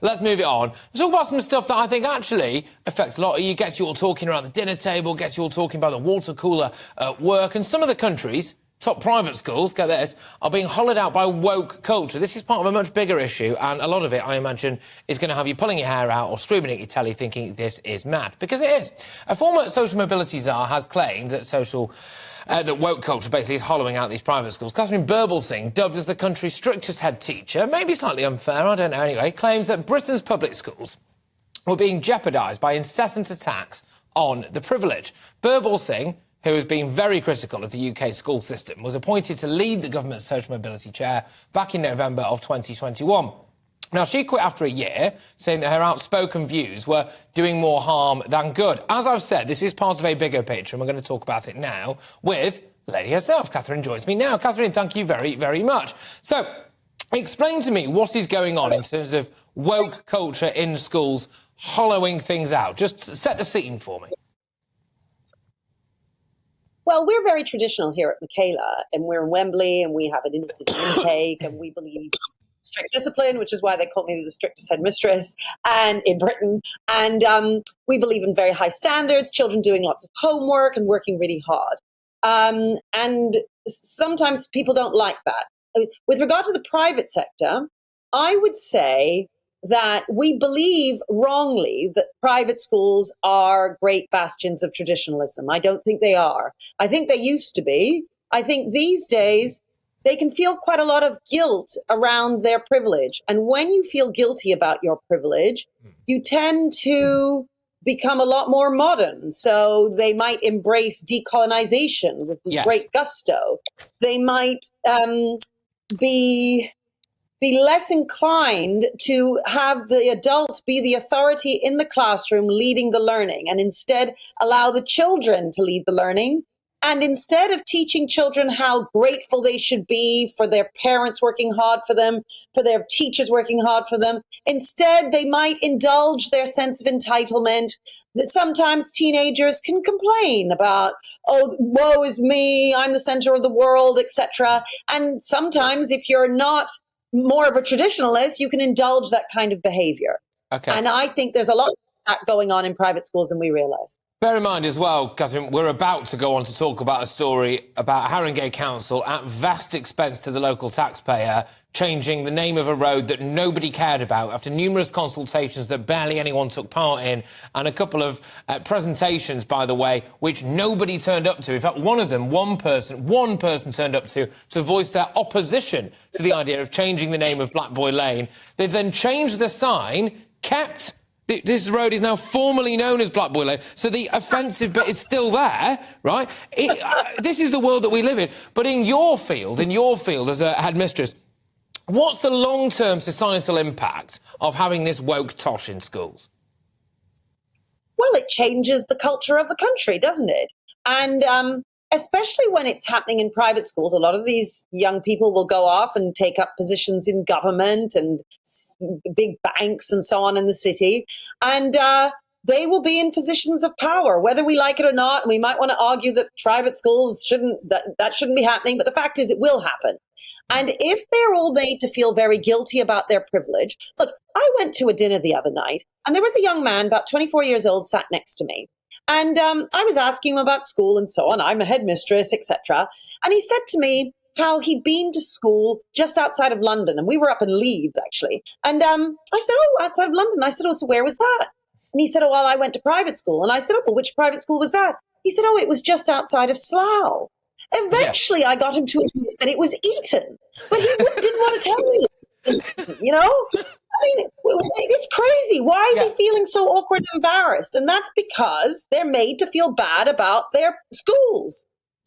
Let's move it on. Let's talk about some stuff that I think actually affects a lot of you, gets you all talking around the dinner table, gets you all talking by the water cooler at work. And some of the countries, top private schools, get this, are being hollowed out by woke culture. This is part of a much bigger issue, and a lot of it, I imagine, is going to have you pulling your hair out or screaming at your telly thinking this is mad. Because it is. A former social mobility czar has claimed that that woke culture basically is hollowing out these private schools. Katharine Birbalsingh, dubbed as the country's strictest head teacher, maybe slightly unfair, I don't know anyway, claims that Britain's public schools were being jeopardised by incessant attacks on the privilege. Birbalsingh, who has been very critical of the UK school system, was appointed to lead the government's social mobility chair back in November of 2021. Now, she quit after a year, saying that her outspoken views were doing more harm than good. As I've said, this is part of a bigger picture, and we're going to talk about it now with the lady herself. Katharine joins me now. Katharine, thank you very, very much. So, explain to me what is going on in terms of woke culture in schools hollowing things out. Just set the scene for me. Well, we're very traditional here at Michaela, and we're in Wembley, and we have an innocent intake, and we believe strict discipline, which is why they call me the strictest headmistress and in Britain. And we believe in very high standards, children doing lots of homework and working really hard. And sometimes people don't like that. With regard to the private sector, I would say that we believe wrongly that private schools are great bastions of traditionalism. I don't think they are. I think they used to be. I think these days they can feel quite a lot of guilt around their privilege. And when you feel guilty about your privilege, you tend to become a lot more modern. So they might embrace decolonization with great gusto. They might be less inclined to have the adult be the authority in the classroom leading the learning, and instead allow the children to lead the learning. And instead of teaching children how grateful they should be for their parents working hard for them, for their teachers working hard for them, instead they might indulge their sense of entitlement. That sometimes teenagers can complain about, oh, woe is me, I'm the center of the world, etc. And sometimes if you're not more of a traditionalist, you can indulge that kind of behavior. Okay. And I think there's a lot of that going on in private schools than we realize. Bear in mind as well, Katharine, we're about to go on to talk about a story about Haringey Council at vast expense to the local taxpayer changing the name of a road that nobody cared about after numerous consultations that barely anyone took part in, and a couple of presentations, by the way, which nobody turned up to. In fact, one person turned up to voice their opposition to the idea of changing the name of Black Boy Lane. They've then changed the sign, kept... This road is now formally known as Black Boy Lane, so the offensive bit is still there, right? This is the world that we live in. But in your field as a headmistress, what's the long-term societal impact of having this woke tosh in schools? Well, it changes the culture of the country, doesn't it? And especially when it's happening in private schools, a lot of these young people will go off and take up positions in government and big banks and so on in the city. And they will be in positions of power, whether we like it or not. And we might want to argue that private schools shouldn't be happening. But the fact is, it will happen. And if they're all made to feel very guilty about their privilege, look, I went to a dinner the other night and there was a young man, about 24 years old, sat next to me. And I was asking him about school and so on. I'm a headmistress, etc. And he said to me how he'd been to school just outside of London. And we were up in Leeds, actually. And I said, oh, outside of London. I said, oh, so where was that? And he said, oh, well, I went to private school. And I said, oh, well, which private school was that? He said, oh, it was just outside of Slough. Eventually, I got him to admit that it was Eton. But he didn't want to tell me, you know? I mean, it's crazy. Why is he feeling so awkward and embarrassed? And that's because they're made to feel bad about their schools.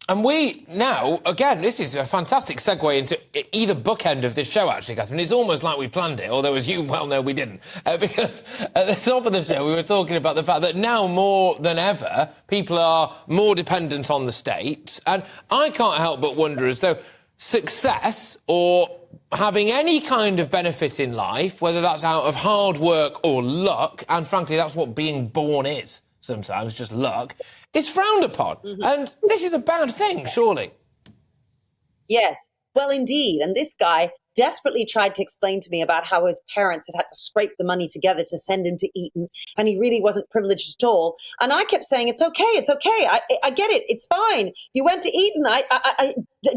And we now, again, this is a fantastic segue into either bookend of this show, actually, Katharine. It's almost like we planned it, although, as you well know, we didn't. Because at the top of the show, we were talking about the fact that now more than ever, people are more dependent on the state. And I can't help but wonder, as though success or having any kind of benefit in life, whether that's out of hard work or luck, and frankly, that's what being born is sometimes, just luck, is frowned upon. Mm-hmm. And this is a bad thing, surely. Yes, well, indeed. And this guy desperately tried to explain to me about how his parents had to scrape the money together to send him to Eton, and he really wasn't privileged at all. And I kept saying, it's okay. I get it. It's fine. You went to Eton.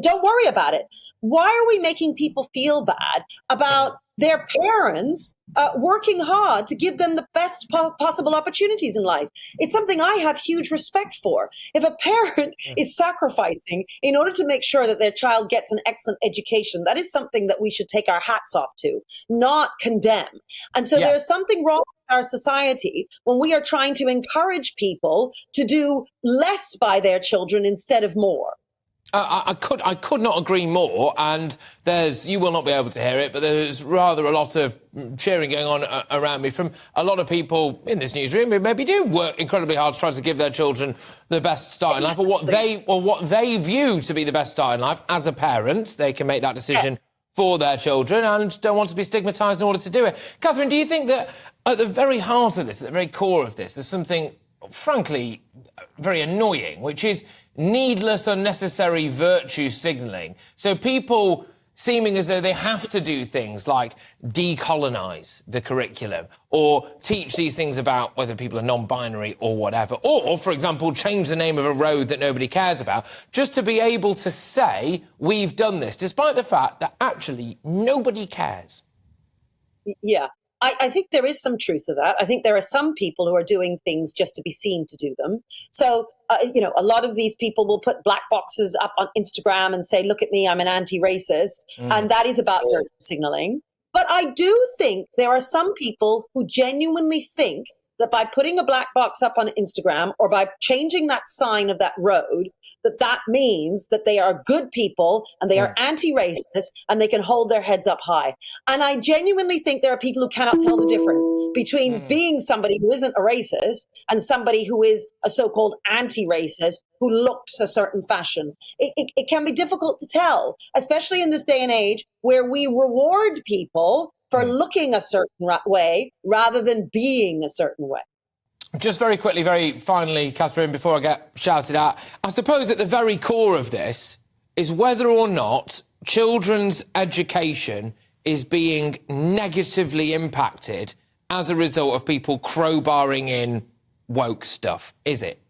Don't worry about it. Why are we making people feel bad about their parents working hard to give them the best possible opportunities in life? It's something I have huge respect for. If a parent is sacrificing in order to make sure that their child gets an excellent education, that is something that we should take our hats off to, not condemn. And so there's something wrong with our society when we are trying to encourage people to do less by their children instead of more. I could not agree more, and you will not be able to hear it, but there's rather a lot of cheering going on around me from a lot of people in this newsroom who maybe do work incredibly hard to try to give their children the best start in life, or what they view to be the best start in life. As a parent, they can make that decision for their children and don't want to be stigmatised in order to do it. Katharine, do you think that at the very heart of this, at the very core of this, there's something, frankly, very annoying, which is needless, unnecessary virtue signalling? So people seeming as though they have to do things like decolonise the curriculum or teach these things about whether people are non-binary or whatever, or, for example, change the name of a road that nobody cares about, just to be able to say, we've done this, despite the fact that actually nobody cares. Yeah. I think there is some truth to that. I think there are some people who are doing things just to be seen to do them. So, a lot of these people will put black boxes up on Instagram and say, look at me, I'm an anti-racist. And that is about virtue signaling. But I do think there are some people who genuinely think that by putting a black box up on Instagram or by changing that sign of that road, that means that they are good people and they are anti-racist and they can hold their heads up high. And I genuinely think there are people who cannot tell the difference between being somebody who isn't a racist and somebody who is a so-called anti-racist who looks a certain fashion. It can be difficult to tell, especially in this day and age where we reward people for looking a certain way rather than being a certain way. Just very quickly, very finally, Katharine, before I get shouted at, I suppose at the very core of this is whether or not children's education is being negatively impacted as a result of people crowbarring in woke stuff, is it?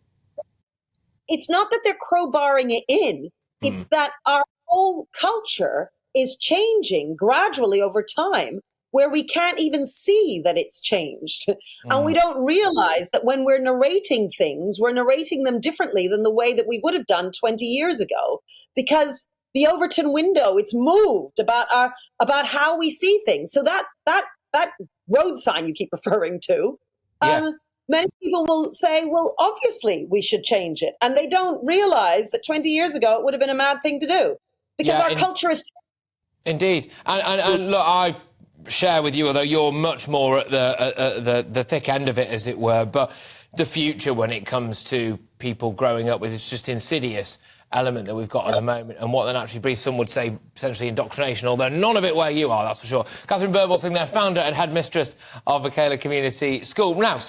It's not that they're crowbarring it in, it's that our whole culture is changing gradually over time, where we can't even see that it's changed. And we don't realize that when we're narrating things, we're narrating them differently than the way that we would have done 20 years ago, because the Overton window, it's moved about how we see things. So that road sign you keep referring to, many people will say, well, obviously we should change it. And they don't realize that 20 years ago it would have been a mad thing to do, because our culture is... Indeed. And look, I share with you, although you're much more at the thick end of it, as it were, but the future when it comes to people growing up with this just insidious element that we've got at the moment, and what then actually breeds, some would say, essentially indoctrination, although none of it where you are, that's for sure. Katharine Birbalsingh, their founder and headmistress of Michaela Community School. Now,